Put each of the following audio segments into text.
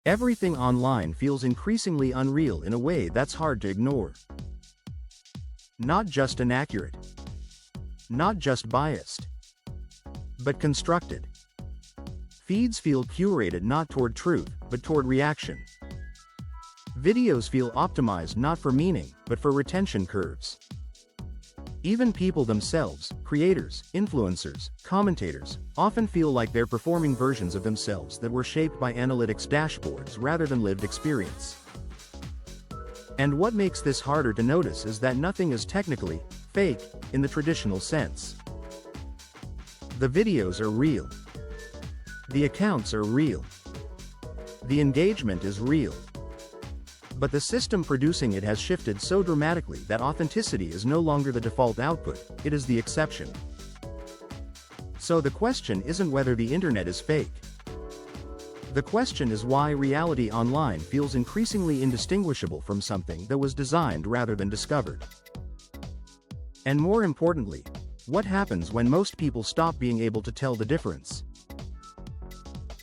Everything online feels increasingly unreal in a way that's hard to ignore. Not just inaccurate. Not just biased. But constructed. Feeds feel curated not toward truth, but toward reaction. Videos feel optimized not for meaning, but for retention curves. Even people themselves, creators, influencers, commentators, often feel like they're performing versions of themselves that were shaped by analytics dashboards rather than lived experience. And what makes this harder to notice is that nothing is technically fake in the traditional sense. The videos are real. The accounts are real. The engagement is real. But the system producing it has shifted so dramatically that authenticity is no longer the default output, it is the exception. So the question isn't whether the internet is fake. The question is why reality online feels increasingly indistinguishable from something that was designed rather than discovered. And more importantly, what happens when most people stop being able to tell the difference?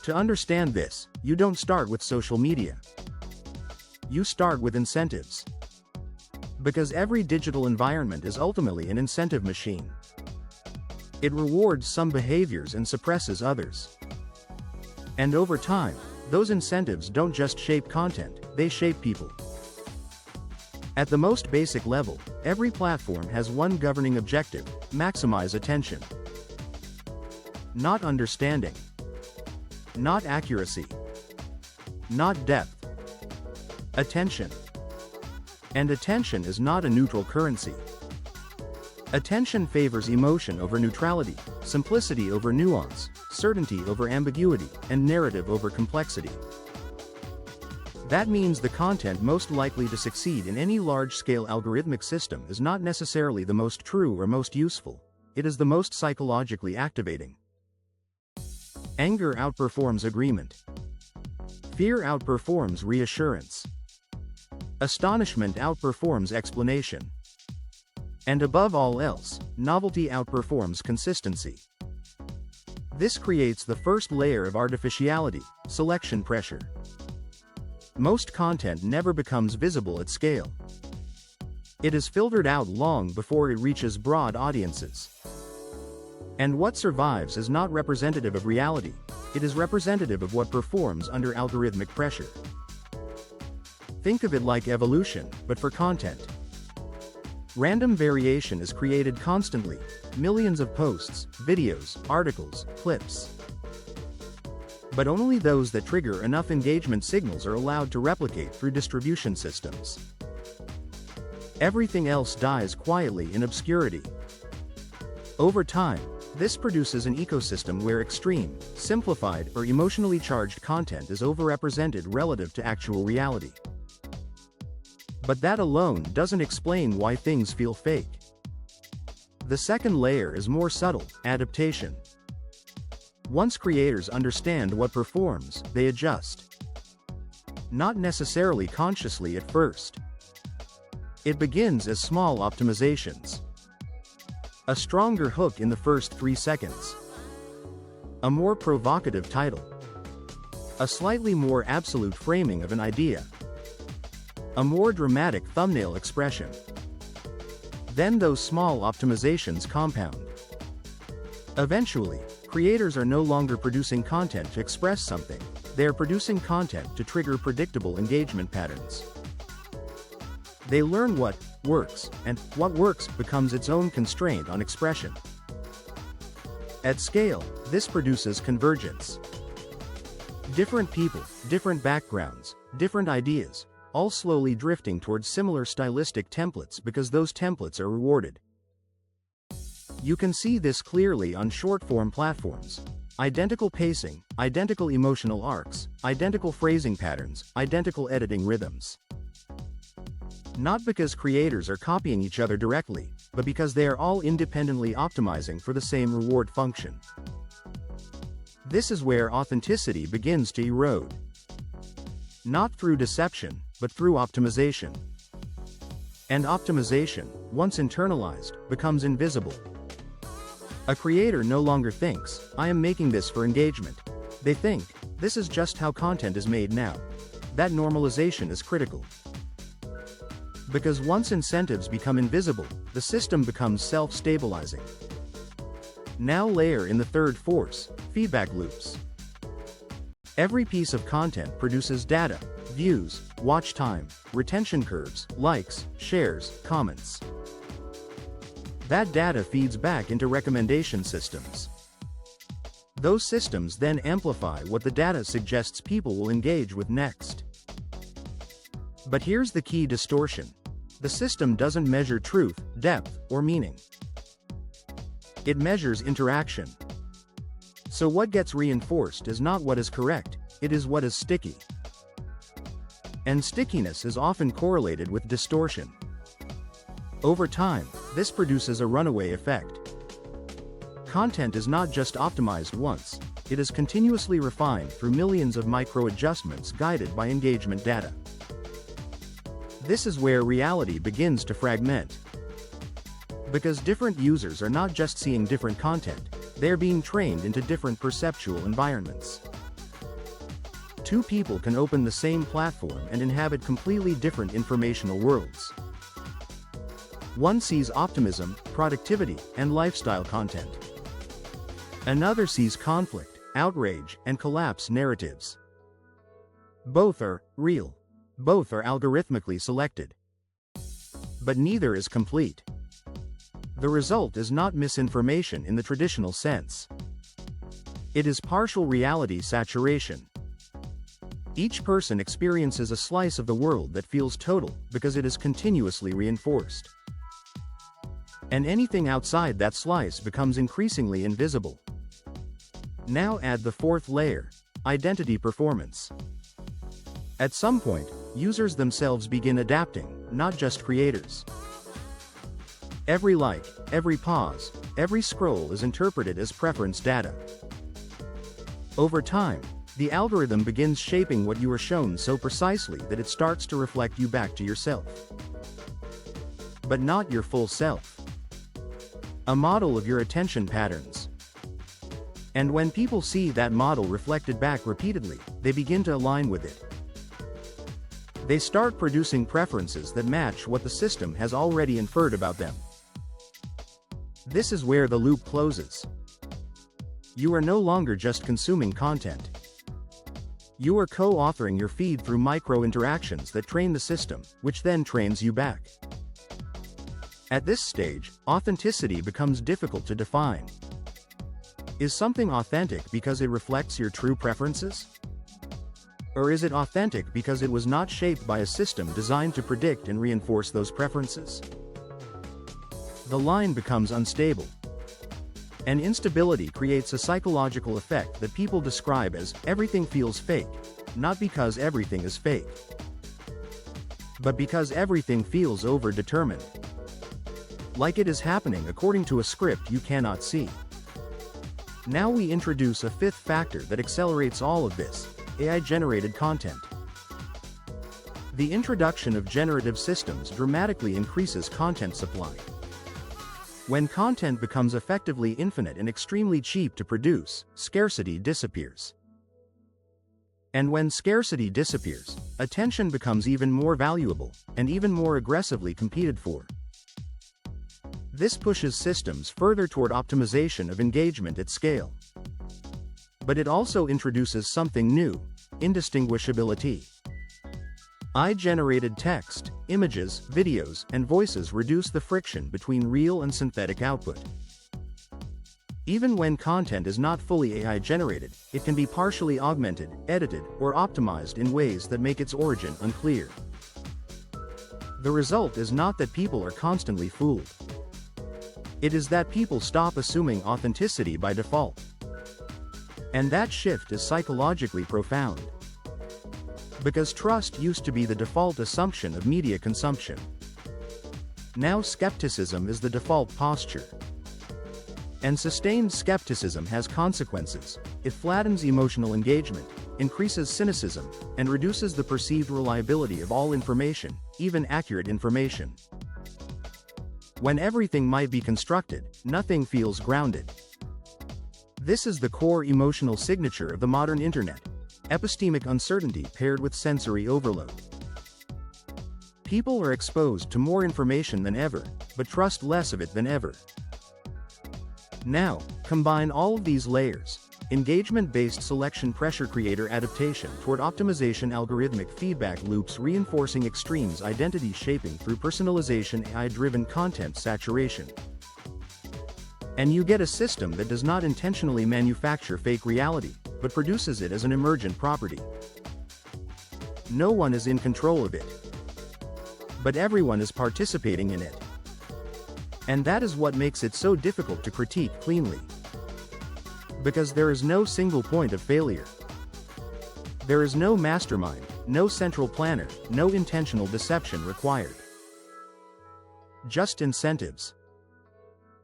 To understand this, you don't start with social media. You start with incentives. Because every digital environment is ultimately an incentive machine. It rewards some behaviors and suppresses others. And over time, those incentives don't just shape content, they shape people. At the most basic level, every platform has one governing objective: maximize attention. Not understanding. Not accuracy. Not depth. Attention. And attention is not a neutral currency. Attention favors emotion over neutrality, simplicity over nuance, certainty over ambiguity, and narrative over complexity. That means the content most likely to succeed in any large-scale algorithmic system is not necessarily the most true or most useful, it is the most psychologically activating. Anger outperforms agreement. Fear outperforms reassurance. Astonishment outperforms explanation. And above all else, novelty outperforms consistency. This creates the first layer of artificiality: selection pressure. Most content never becomes visible at scale. It is filtered out long before it reaches broad audiences. And what survives is not representative of reality, it is representative of what performs under algorithmic pressure. Think of it like evolution, but for content. Random variation is created constantly: millions of posts, videos, articles, clips. But only those that trigger enough engagement signals are allowed to replicate through distribution systems. Everything else dies quietly in obscurity. Over time, this produces an ecosystem where extreme, simplified, or emotionally charged content is overrepresented relative to actual reality. But that alone doesn't explain why things feel fake. The second layer is more subtle: adaptation. Once creators understand what performs, they adjust. Not necessarily consciously at first. It begins as small optimizations. A stronger hook in the first 3 seconds. A more provocative title. A slightly more absolute framing of an idea. A more dramatic thumbnail expression. Then those small optimizations compound. Eventually, creators are no longer producing content to express something, they are producing content to trigger predictable engagement patterns. They learn what works, and what works becomes its own constraint on expression. At scale, this produces convergence. Different people, different backgrounds, different ideas, all slowly drifting towards similar stylistic templates because those templates are rewarded. You can see this clearly on short-form platforms. Identical pacing, identical emotional arcs, identical phrasing patterns, identical editing rhythms. Not because creators are copying each other directly, but because they are all independently optimizing for the same reward function. This is where authenticity begins to erode. Not through deception, but through optimization. And optimization, once internalized, becomes invisible. A creator no longer thinks, "I am making this for engagement." They think, This is just how content is made now. That normalization is critical. Because once incentives become invisible, the system becomes self-stabilizing. Now layer in the third force, feedback loops. Every piece of content produces data, views, watch time, retention curves, likes, shares, comments. That data feeds back into recommendation systems. Those systems then amplify what the data suggests people will engage with next. But here's the key distortion. The system doesn't measure truth, depth, or meaning. It measures interaction. So what gets reinforced is not what is correct, it is what is sticky. And stickiness is often correlated with distortion. Over time, this produces a runaway effect. Content is not just optimized once, it is continuously refined through millions of micro-adjustments guided by engagement data. This is where reality begins to fragment. Because different users are not just seeing different content, they are being trained into different perceptual environments. Two people can open the same platform and inhabit completely different informational worlds. One sees optimism, productivity, and lifestyle content. Another sees conflict, outrage, and collapse narratives. Both are real. Both are algorithmically selected. But neither is complete. The result is not misinformation in the traditional sense. It is partial reality saturation. Each person experiences a slice of the world that feels total because it is continuously reinforced. And anything outside that slice becomes increasingly invisible. Now add the fourth layer, identity performance. At some point, users themselves begin adapting, not just creators. Every like, every pause, every scroll is interpreted as preference data. Over time, the algorithm begins shaping what you are shown so precisely that it starts to reflect you back to yourself. But not your full self. A model of your attention patterns. And when people see that model reflected back repeatedly, they begin to align with it. They start producing preferences that match what the system has already inferred about them. This is where the loop closes. You are no longer just consuming content. You are co-authoring your feed through micro-interactions that train the system, which then trains you back. At this stage, authenticity becomes difficult to define. Is something authentic because it reflects your true preferences? Or is it authentic because it was not shaped by a system designed to predict and reinforce those preferences? The line becomes unstable. And instability creates a psychological effect that people describe as, everything feels fake, not because everything is fake, but because everything feels overdetermined. Like it is happening according to a script you cannot see. Now we introduce a fifth factor that accelerates all of this, AI-generated content. The introduction of generative systems dramatically increases content supply. When content becomes effectively infinite and extremely cheap to produce, scarcity disappears. And when scarcity disappears, attention becomes even more valuable, and even more aggressively competed for. This pushes systems further toward optimization of engagement at scale. But it also introduces something new, indistinguishability. AI-generated text, images, videos, and voices reduce the friction between real and synthetic output. Even when content is not fully AI-generated, it can be partially augmented, edited, or optimized in ways that make its origin unclear. The result is not that people are constantly fooled. It is that people stop assuming authenticity by default. And that shift is psychologically profound. Because trust used to be the default assumption of media consumption. Now skepticism is the default posture. And sustained skepticism has consequences. It flattens emotional engagement, increases cynicism, and reduces the perceived reliability of all information, even accurate information. When everything might be constructed, nothing feels grounded. This is the core emotional signature of the modern internet. epistemic uncertainty paired with sensory overload. People are exposed to more information than ever, but trust less of it than ever. Now, combine all of these layers: engagement-based selection, pressure creator adaptation toward optimization, algorithmic feedback loops reinforcing extremes, identity shaping through personalization, AI-driven content saturation. And you get a system that does not intentionally manufacture fake reality, but produces it as an emergent property. No one is in control of it, but everyone is participating in it. And that is what makes it so difficult to critique cleanly. Because there is no single point of failure. There is no mastermind, no central planner, no intentional deception required. Just incentives.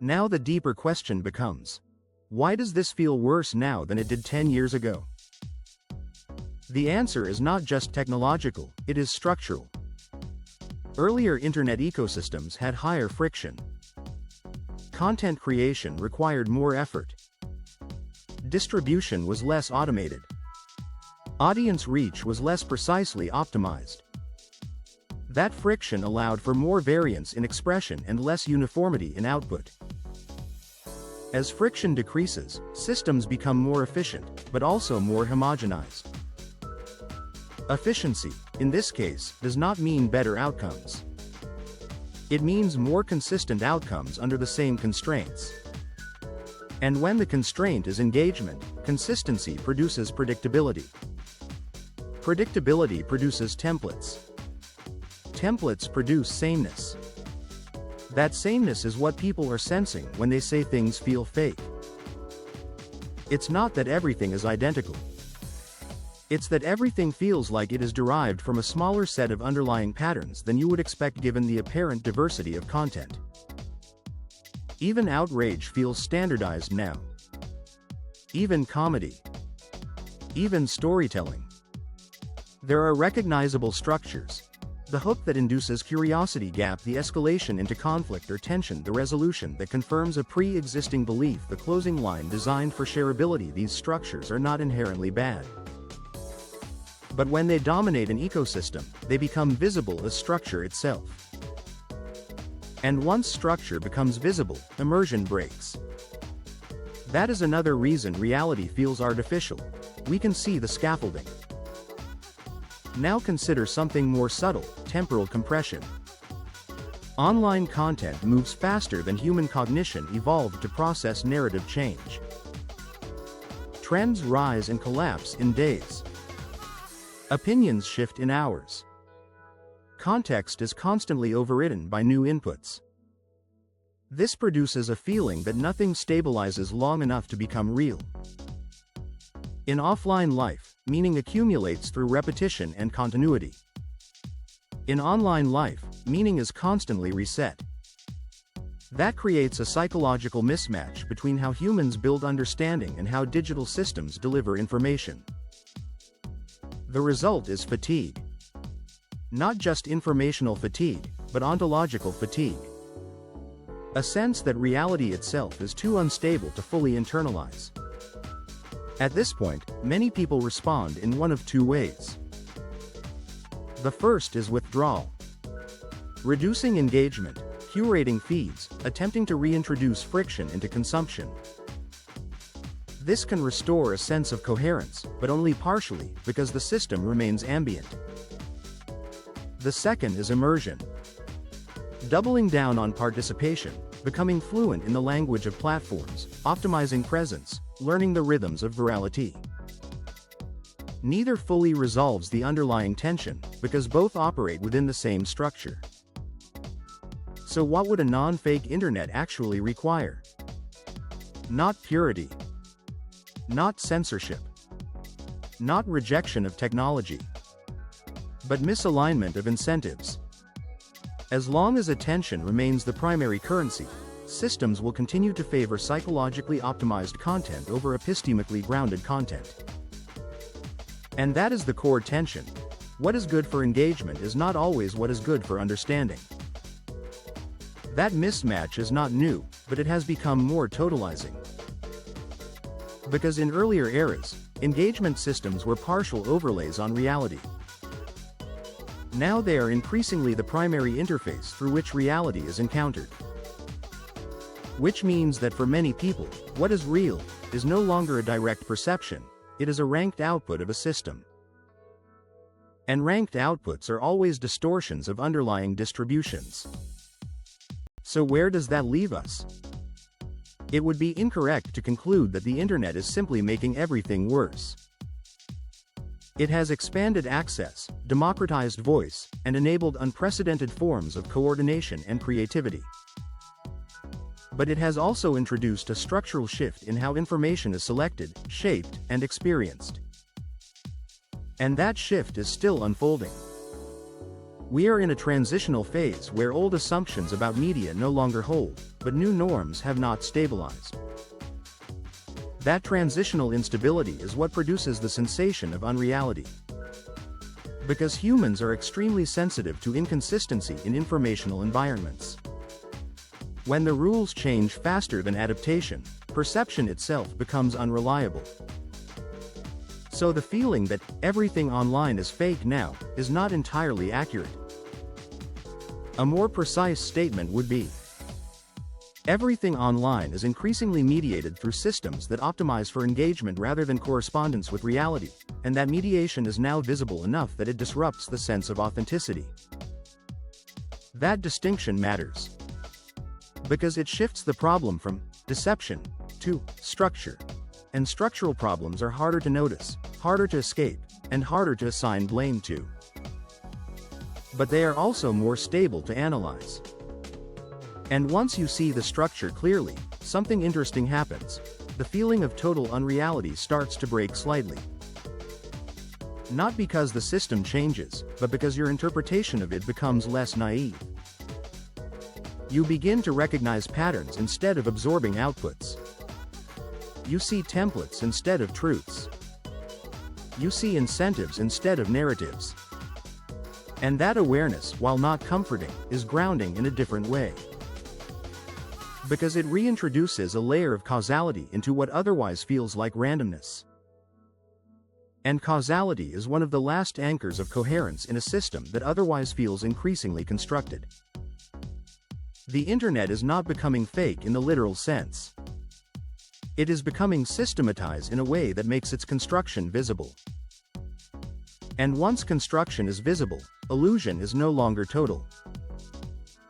Now the deeper question becomes, why does this feel worse now than it did 10 years ago? The answer is not just technological, it is structural. Earlier internet ecosystems had higher friction. Content creation required more effort. Distribution was less automated. Audience reach was less precisely optimized. That friction allowed for more variance in expression and less uniformity in output. As friction decreases, systems become more efficient, but also more homogenized. Efficiency, in this case, does not mean better outcomes. It means more consistent outcomes under the same constraints. And when the constraint is engagement, consistency produces predictability. Predictability produces templates. Templates produce sameness. That sameness is what people are sensing when they say things feel fake. It's not that everything is identical. It's that everything feels like it is derived from a smaller set of underlying patterns than you would expect given the apparent diversity of content. Even outrage feels standardized now. Even comedy. Even storytelling. There are recognizable structures. The hook that induces curiosity, gap, the escalation into conflict or tension, the resolution that confirms a pre-existing belief, the closing line designed for shareability. These structures are not inherently bad. But when they dominate an ecosystem, they become visible as structure itself. And once structure becomes visible, immersion breaks. That is another reason reality feels artificial. We can see the scaffolding. Now consider something more subtle: temporal compression. Online content moves faster than human cognition evolved to process narrative change. Trends rise and collapse in days. Opinions shift in hours. Context is constantly overridden by new inputs. This produces a feeling that nothing stabilizes long enough to become real. In offline life, meaning accumulates through repetition and continuity. In online life, meaning is constantly reset. That creates a psychological mismatch between how humans build understanding and how digital systems deliver information. The result is fatigue. Not just informational fatigue, but ontological fatigue. A sense that reality itself is too unstable to fully internalize. At this point, many people respond in one of two ways. The first is withdrawal. Reducing engagement, curating feeds, attempting to reintroduce friction into consumption. This can restore a sense of coherence, but only partially, because the system remains ambient. The second is immersion. Doubling down on participation, becoming fluent in the language of platforms, optimizing presence, learning the rhythms of virality. Neither fully resolves the underlying tension, because both operate within the same structure. So what would a non-fake internet actually require? Not purity. Not censorship. Not rejection of technology. But misalignment of incentives. As long as attention remains the primary currency, systems will continue to favor psychologically optimized content over epistemically grounded content. And that is the core tension. What is good for engagement is not always what is good for understanding. That mismatch is not new, but it has become more totalizing. Because in earlier eras, engagement systems were partial overlays on reality. Now they are increasingly the primary interface through which reality is encountered. Which means that for many people, what is real is no longer a direct perception, it is a ranked output of a system. And ranked outputs are always distortions of underlying distributions. So where does that leave us? It would be incorrect to conclude that the internet is simply making everything worse. It has expanded access, democratized voice, and enabled unprecedented forms of coordination and creativity. But it has also introduced a structural shift in how information is selected, shaped, and experienced. And that shift is still unfolding. We are in a transitional phase where old assumptions about media no longer hold, but new norms have not stabilized. That transitional instability is what produces the sensation of unreality. Because humans are extremely sensitive to inconsistency in informational environments. When the rules change faster than adaptation, perception itself becomes unreliable. So the feeling that everything online is fake now is not entirely accurate. A more precise statement would be: everything online is increasingly mediated through systems that optimize for engagement rather than correspondence with reality, and that mediation is now visible enough that it disrupts the sense of authenticity. That distinction matters, because it shifts the problem from deception to structure. And structural problems are harder to notice, harder to escape, and harder to assign blame to. But they are also more stable to analyze. And once you see the structure clearly, something interesting happens. The feeling of total unreality starts to break slightly. Not because the system changes, but because your interpretation of it becomes less naive. You begin to recognize patterns instead of absorbing outputs. You see templates instead of truths. You see incentives instead of narratives. And that awareness, while not comforting, is grounding in a different way. Because it reintroduces a layer of causality into what otherwise feels like randomness. And causality is one of the last anchors of coherence in a system that otherwise feels increasingly constructed. The internet is not becoming fake in the literal sense. It is becoming systematized in a way that makes its construction visible. And once construction is visible, illusion is no longer total.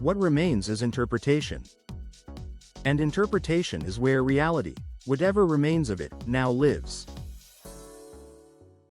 What remains is interpretation. And interpretation is where reality, whatever remains of it, now lives.